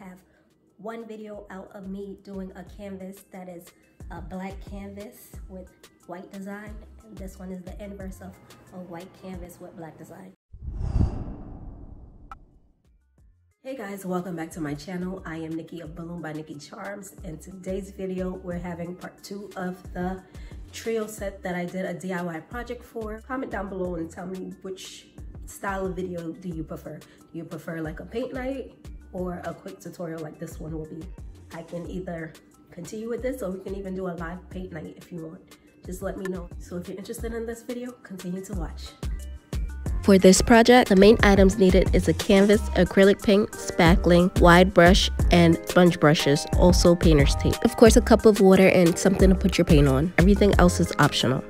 have one video out of me doing a canvas that is a black canvas with white design, and this one is the inverse of a white canvas with black design. Hey guys, welcome back to my channel. I am Nikki of Balloon by nikicharmz. In today's video, we're having part 2 of the trio set that I did a DIY project for. Comment down below and tell me which style of video do you prefer. Do you prefer like a paint night or a quick tutorial like this one will be? I can either continue with this or we can even do a live paint night if you want. Just let me know. So if you're interested in this video, continue to watch. For this project, the main items needed is a canvas, acrylic paint, spackling, wide brush, and sponge brushes, also painter's tape. Of course, a cup of water and something to put your paint on. Everything else is optional.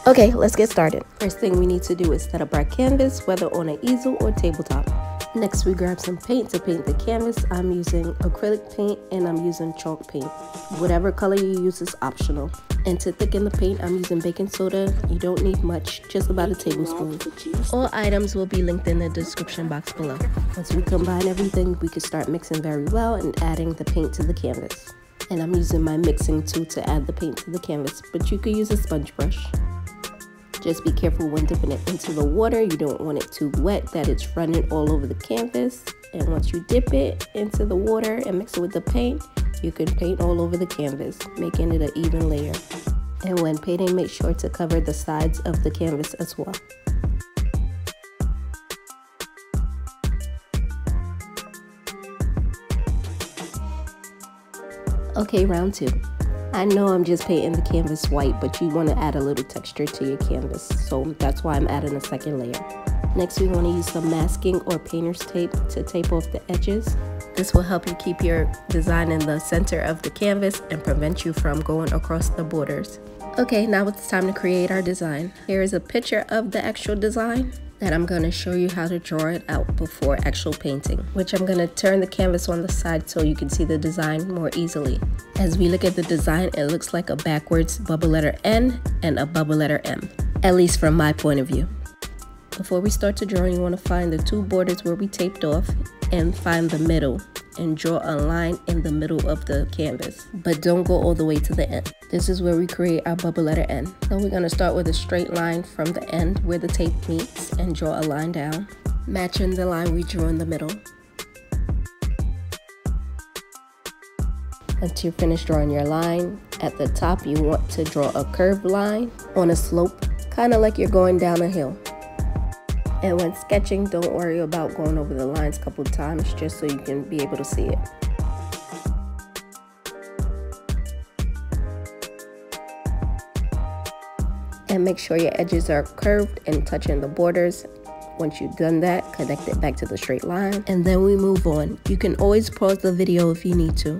Okay, let's get started. First thing we need to do is set up our canvas, whether on an easel or tabletop. Next, we grab some paint to paint the canvas. I'm using acrylic paint and I'm using chalk paint. Whatever color you use is optional. And to thicken the paint, I'm using baking soda. You don't need much, just about a tablespoon. All items will be linked in the description box below. Once we combine everything, we can start mixing very well and adding the paint to the canvas. And I'm using my mixing tool to add the paint to the canvas, but you could use a sponge brush. Just be careful when dipping it into the water. You don't want it too wet that it's running all over the canvas. And once you dip it into the water and mix it with the paint, you can paint all over the canvas, making it an even layer. And when painting, make sure to cover the sides of the canvas as well. Okay, round 2. I know I'm just painting the canvas white, but you want to add a little texture to your canvas, so that's why I'm adding a second layer. Next, we want to use some masking or painter's tape to tape off the edges. This will help you keep your design in the center of the canvas and prevent you from going across the borders. Okay, now it's time to create our design. Here is a picture of the actual design that I'm going to show you how to draw it out before actual painting, which I'm going to turn the canvas on the side so you can see the design more easily. As we look at the design, it looks like a backwards bubble letter N and a bubble letter M, at least from my point of view. Before we start to draw, you want to find the 2 borders where we taped off and find the middle and draw a line in the middle of the canvas, but don't go all the way to the end. This is where we create our bubble letter N. So we're going to start with a straight line from the end where the tape meets and draw a line down, matching the line we drew in the middle. Once you're finished drawing your line, at the top you want to draw a curved line on a slope, kind of like you're going down a hill. And when sketching, don't worry about going over the lines a couple of times just so you can be able to see it. And make sure your edges are curved and touching the borders. Once you've done that, connect it back to the straight line, and then we move on. You can always pause the video if you need to.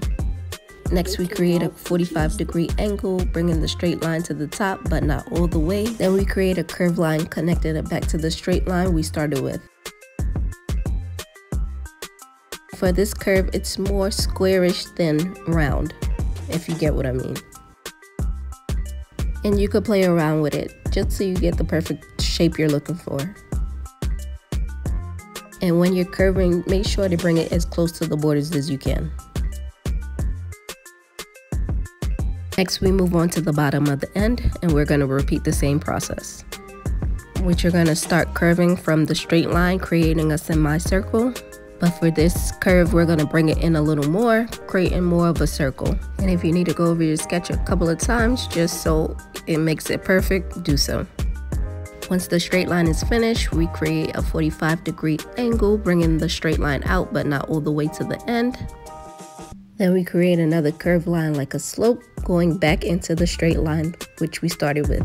Next, we create a 45-degree angle, bringing the straight line to the top, but not all the way. Then we create a curved line, connecting it back to the straight line we started with. For this curve, it's more squarish than round, if you get what I mean. And you could play around with it, just so you get the perfect shape you're looking for. And when you're curving, make sure to bring it as close to the borders as you can. Next, we move on to the bottom of the end, and we're going to repeat the same process, which you're going to start curving from the straight line, creating a semicircle. But for this curve, we're going to bring it in a little more, creating more of a circle. And if you need to go over your sketch a couple of times just so it makes it perfect, do so. Once the straight line is finished, we create a 45-degree angle, bringing the straight line out, but not all the way to the end. Then we create another curved line like a slope, going back into the straight line, which we started with.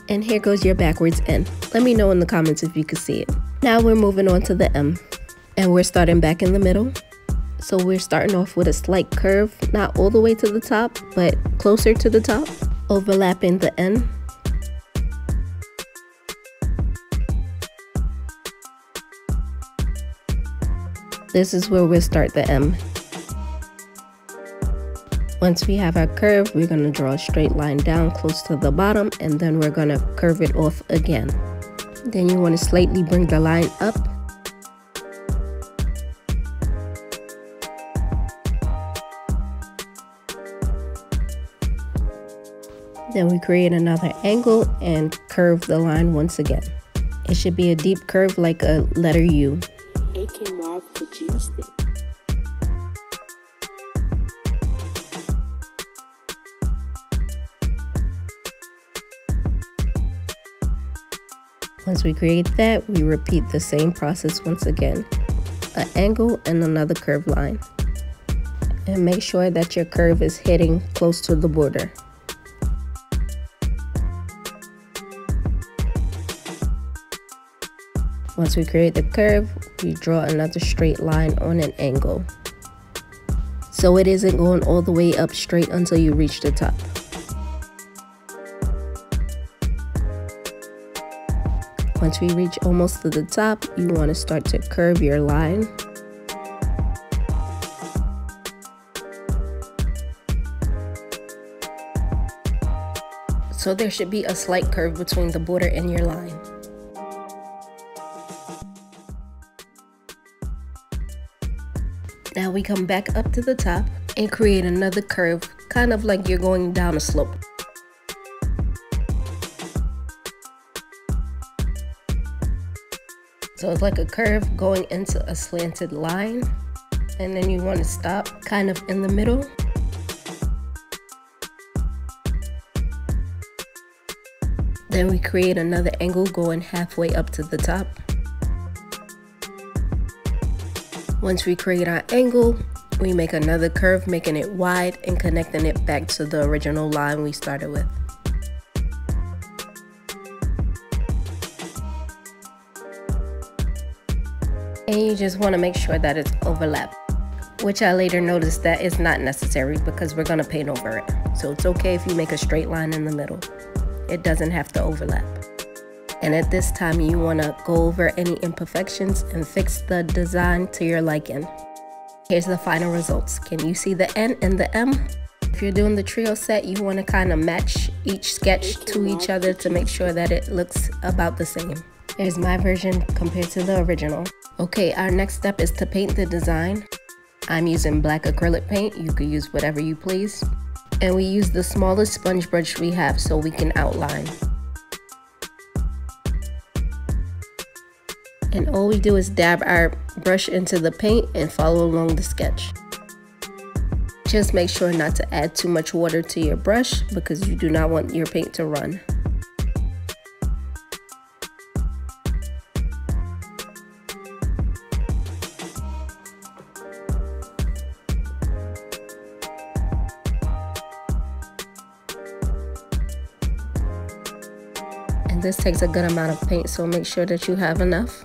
And here goes your backwards N. Let me know in the comments if you can see it. Now we're moving on to the M, and we're starting back in the middle. So we're starting off with a slight curve, not all the way to the top, but closer to the top, overlapping the N. This is where we'll start the M. Once we have our curve, we're going to draw a straight line down close to the bottom, and then we're going to curve it off again. Then you want to slightly bring the line up. Then we create another angle and curve the line once again. It should be a deep curve like a letter U. produced it. Once we create that, we repeat the same process once again. An angle and another curved line. And make sure that your curve is hitting close to the border. Once we create the curve, we draw another straight line on an angle. So it isn't going all the way up straight until you reach the top. Once we reach almost to the top, you want to start to curve your line. So there should be a slight curve between the border and your line. Now we come back up to the top and create another curve, kind of like you're going down a slope. So it's like a curve going into a slanted line, and then you want to stop kind of in the middle. Then we create another angle going halfway up to the top. Once we create our angle, we make another curve, making it wide and connecting it back to the original line we started with. And you just want to make sure that it's overlapped, which I later noticed that is not necessary because we're going to paint over it. So it's okay if you make a straight line in the middle. It doesn't have to overlap. And at this time, you want to go over any imperfections and fix the design to your liking. Here's the final results. Can you see the N and the M? If you're doing the trio set, you want to kind of match each sketch to each other to make sure that it looks about the same. Here's my version compared to the original. Okay, our next step is to paint the design. I'm using black acrylic paint. You could use whatever you please. And we use the smallest sponge brush we have so we can outline. And all we do is dab our brush into the paint and follow along the sketch. Just make sure not to add too much water to your brush because you do not want your paint to run. And this takes a good amount of paint, so make sure that you have enough.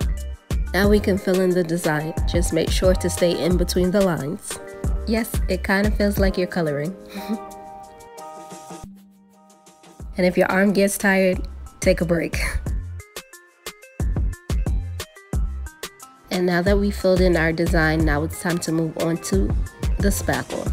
Now we can fill in the design. Just make sure to stay in between the lines. Yes, it kind of feels like you're coloring. And if your arm gets tired, take a break. And now that we filled in our design, now it's time to move on to the spackle.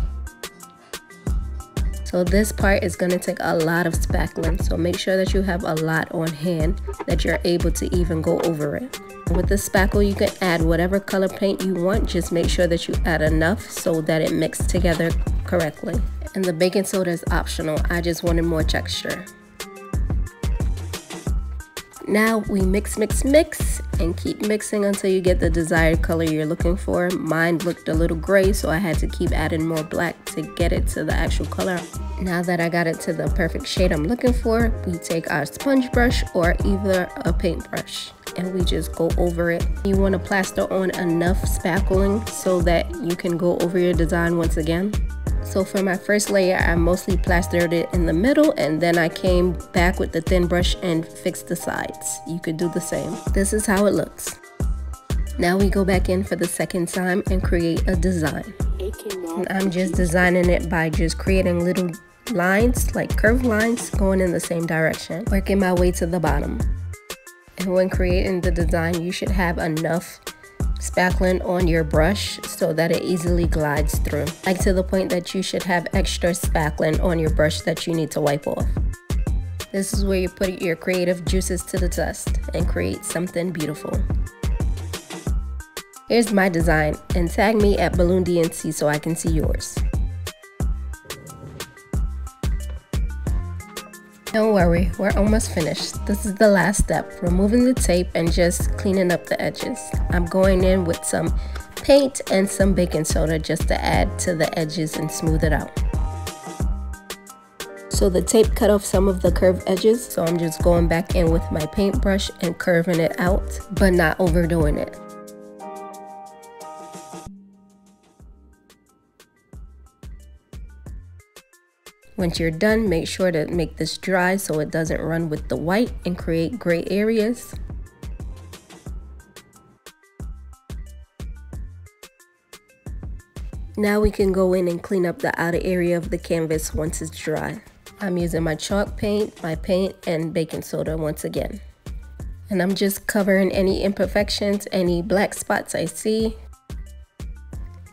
So this part is going to take a lot of spackling, so make sure that you have a lot on hand that you're able to even go over it. With the spackle, you can add whatever color paint you want. Just make sure that you add enough so that it mixes together correctly. And the baking soda is optional. I just wanted more texture. Now we mix and keep mixing until you get the desired color you're looking for. Mine looked a little gray, so I had to keep adding more black to get it to the actual color. Now that I got it to the perfect shade I'm looking for, we take our sponge brush or either a paintbrush and we just go over it. You want to plaster on enough spackling so that you can go over your design once again. So for my first layer, I mostly plastered it in the middle, and then I came back with the thin brush and fixed the sides. You could do the same. This is how it looks. Now we go back in for the second time and create a design. And I'm just designing it by just creating little lines, like curved lines, going in the same direction, working my way to the bottom. And when creating the design, you should have enough spackling on your brush so that it easily glides through, like to the point that you should have extra spackling on your brush that you need to wipe off. This is where you put your creative juices to the test and create something beautiful. Here's my design, and tag me at BalloonDNC so I can see yours. Don't worry, we're almost finished. This is the last step, removing the tape and just cleaning up the edges. I'm going in with some paint and some baking soda just to add to the edges and smooth it out. So the tape cut off some of the curved edges, so I'm just going back in with my paintbrush and curving it out, but not overdoing it. Once you're done, make sure to make this dry so it doesn't run with the white and create gray areas. Now we can go in and clean up the outer area of the canvas once it's dry. I'm using my chalk paint, my paint, and baking soda once again. And I'm just covering any imperfections, any black spots I see.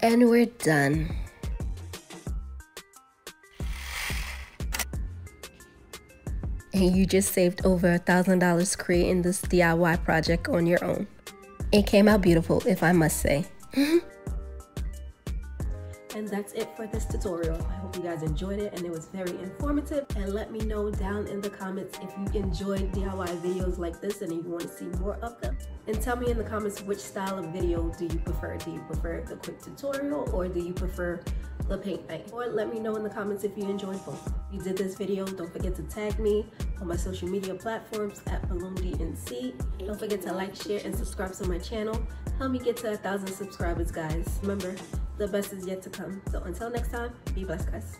And we're done. And you just saved over $1,000 creating this DIY project on your own. It came out beautiful, if I must say. And that's it for this tutorial. I hope you guys enjoyed it and it was very informative. And let me know down in the comments if you enjoyed DIY videos like this and you want to see more of them. And tell me in the comments which style of video do you prefer. Do you prefer the quick tutorial or do you prefer the paint night? Or let me know in the comments if you enjoyed both. If you did this video, don't forget to tag me on my social media platforms at BalloonDNC. Don't forget to like, share, and subscribe to my channel. Help me get to 1,000 subscribers, guys. Remember, the best is yet to come. So until next time, be blessed, guys.